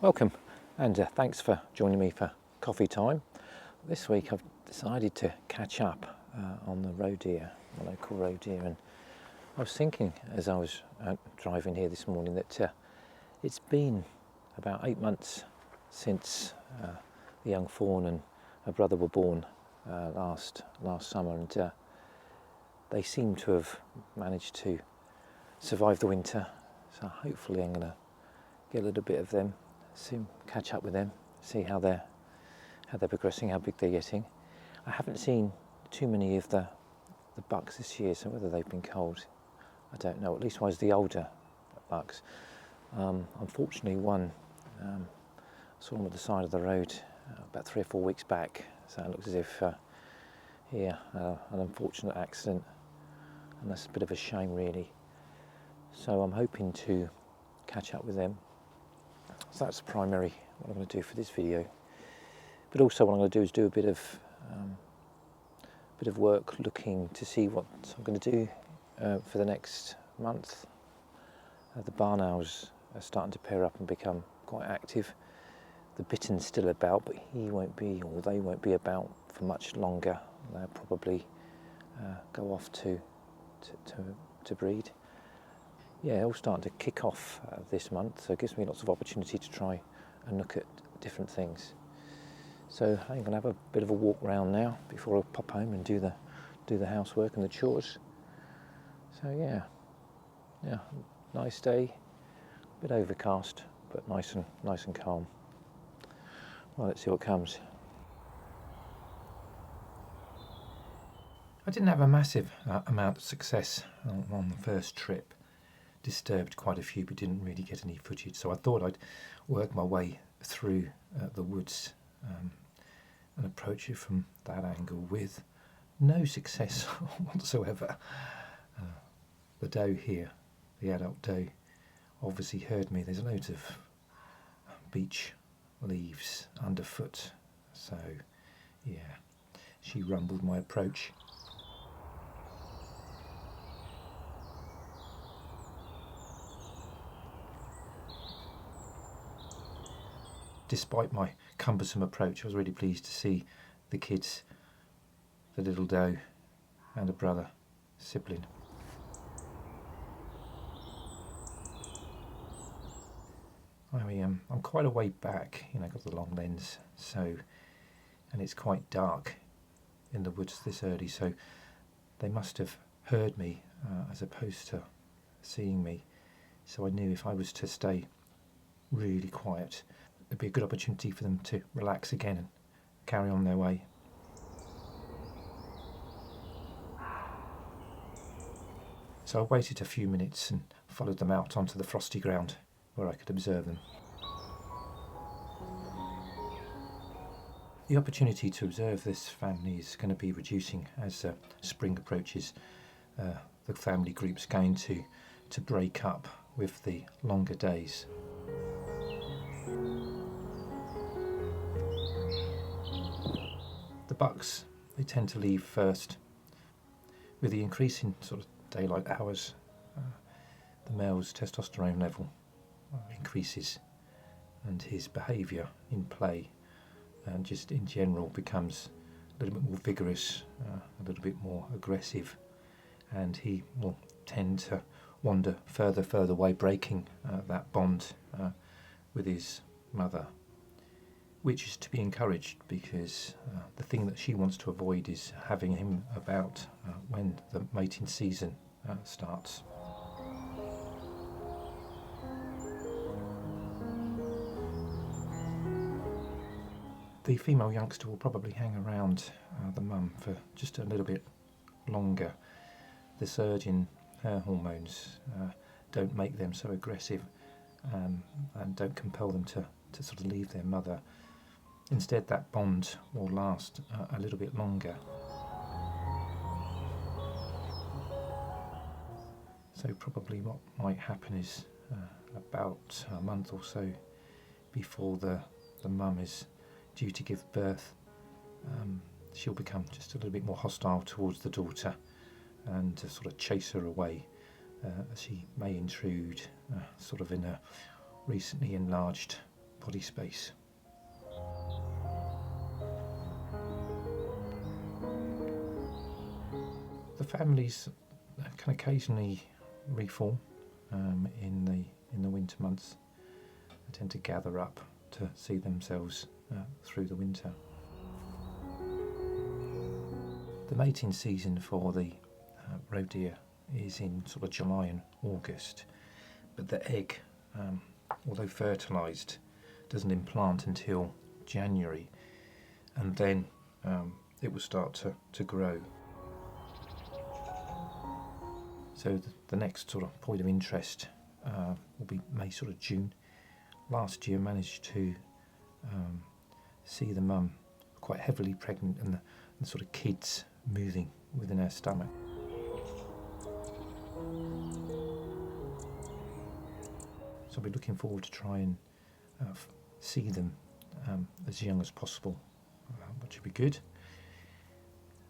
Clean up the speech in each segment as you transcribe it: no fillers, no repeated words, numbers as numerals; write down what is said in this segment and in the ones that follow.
Welcome, and thanks for joining me for coffee time. This week I've decided to catch up on the Roe Deer, the local Roe Deer, and I was thinking as I was driving here this morning that it's been about 8 months since the young fawn and her brother were born last summer, and they seem to have managed to survive the winter, so hopefully I'm going to get a little bit of them, soon catch up with them, see how they're progressing, how big they're getting. I haven't seen too many of the bucks this year, so whether they've been cold, I don't know. At least was the older bucks. Unfortunately, one saw them at the side of the road about 3 or 4 weeks back, so it looks as if an unfortunate accident, and that's a bit of a shame really. So I'm hoping to catch up with them. So that's primary what I'm going to do for this video. But also what I'm going to do is do a bit of work looking to see what I'm going to do for the next month. The barn owls are starting to pair up and become quite active. The bitten's still about, but he won't be, or they won't be about for much longer. They'll probably go off to breed. Yeah, all starting to kick off this month, so it gives me lots of opportunity to try and look at different things. So I'm going to have a bit of a walk round now before I pop home and do the housework and the chores. So yeah, nice day, a bit overcast, but nice and calm. Well, let's see what comes. I didn't have a massive amount of success on the first trip. Disturbed quite a few, but didn't really get any footage, so I thought I'd work my way through the woods and approach it from that angle with no success whatsoever. The doe here, the adult doe, obviously heard me. There's loads of beech leaves underfoot, so yeah, she rumbled my approach. Despite my cumbersome approach, I was really pleased to see the kids, the little doe and a brother sibling. I'm quite a way back, got the long lens, so, and it's quite dark in the woods this early, so they must have heard me as opposed to seeing me. So I knew if I was to stay really quiet, it'd be a good opportunity for them to relax again and carry on their way. So I waited a few minutes and followed them out onto the frosty ground where I could observe them. The opportunity to observe this family is going to be reducing as spring approaches. The family group's going to break up with the longer days. The bucks, they tend to leave first. With the increase in sort of daylight hours, the male's testosterone level increases, and his behaviour in play and just in general becomes a little bit more vigorous, a little bit more aggressive, and he will tend to wander further away, breaking that bond with his mother, which is to be encouraged, because the thing that she wants to avoid is having him about when the mating season starts. The female youngster will probably hang around the mum for just a little bit longer. The surge in her hormones don't make them so aggressive and don't compel them to sort of leave their mother. Instead, that bond will last a little bit longer. So probably what might happen is about a month or so before the mum is due to give birth, she'll become just a little bit more hostile towards the daughter and sort of chase her away, as she may intrude sort of in a recently enlarged body space. The families can occasionally reform in the winter months. They tend to gather up to see themselves through the winter. The mating season for the roe deer is in sort of July and August, but the egg, although fertilised, doesn't implant until January, and then it will start to grow. So the next sort of point of interest will be May, sort of June. Last year managed to see the mum quite heavily pregnant and the sort of kids moving within her stomach. So I'll be looking forward to try and see them as young as possible, which would be good.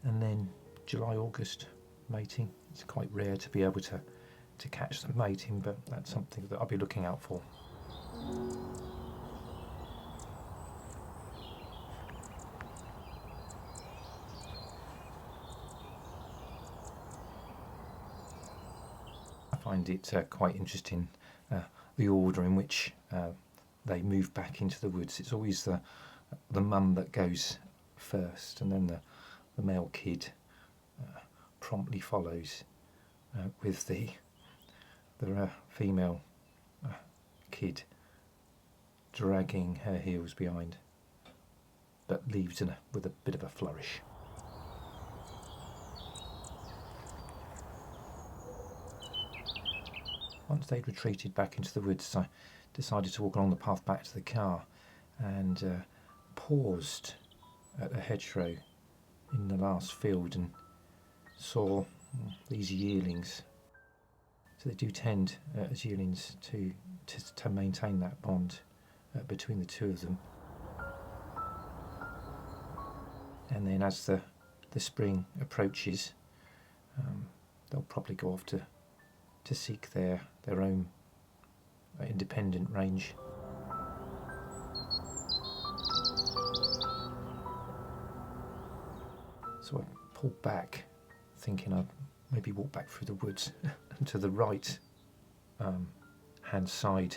And then July, August mating. It's quite rare to be able to catch them mating, but that's something that I'll be looking out for. I find it quite interesting, the order in which they move back into the woods. It's always the mum that goes first, and then the male kid promptly follows with the female kid dragging her heels behind, but leaves with a bit of a flourish. Once they'd retreated back into the woods, I decided to walk along the path back to the car and paused at a hedgerow in the last field and saw these yearlings. So they do tend, as yearlings, to maintain that bond between the two of them. And then as the spring approaches, they'll probably go off to seek their own independent range. So I pulled back, thinking I'd maybe walk back through the woods, and to the right hand side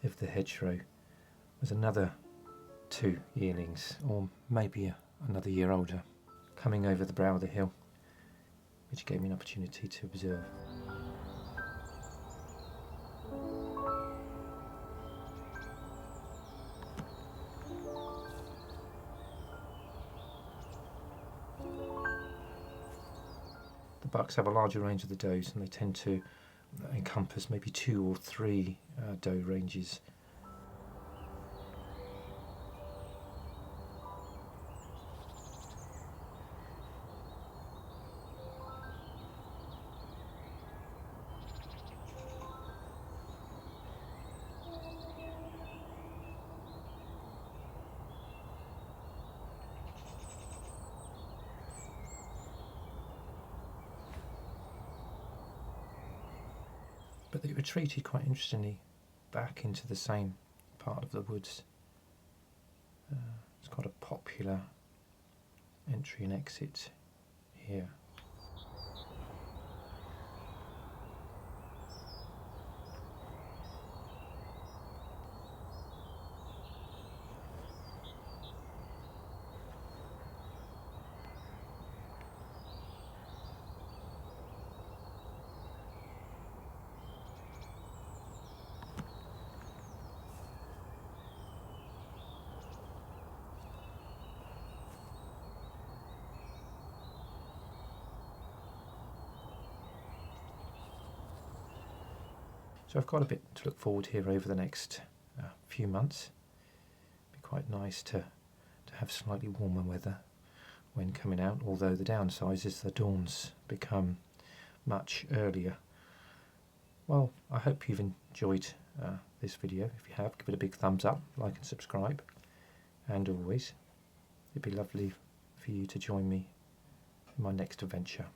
of the hedgerow was another 2 yearlings, or maybe another year older, coming over the brow of the hill, which gave me an opportunity to observe. The bucks have a larger range of the does, and they tend to encompass maybe 2 or 3 doe ranges. But they retreated quite interestingly back into the same part of the woods. It's quite a popular entry and exit here. So I've got a bit to look forward here over the next few months. It'd be quite nice to have slightly warmer weather when coming out, although the downside is the dawns become much earlier. Well, I hope you've enjoyed this video. If you have, give it a big thumbs up, like and subscribe. And always, it'd be lovely for you to join me in my next adventure.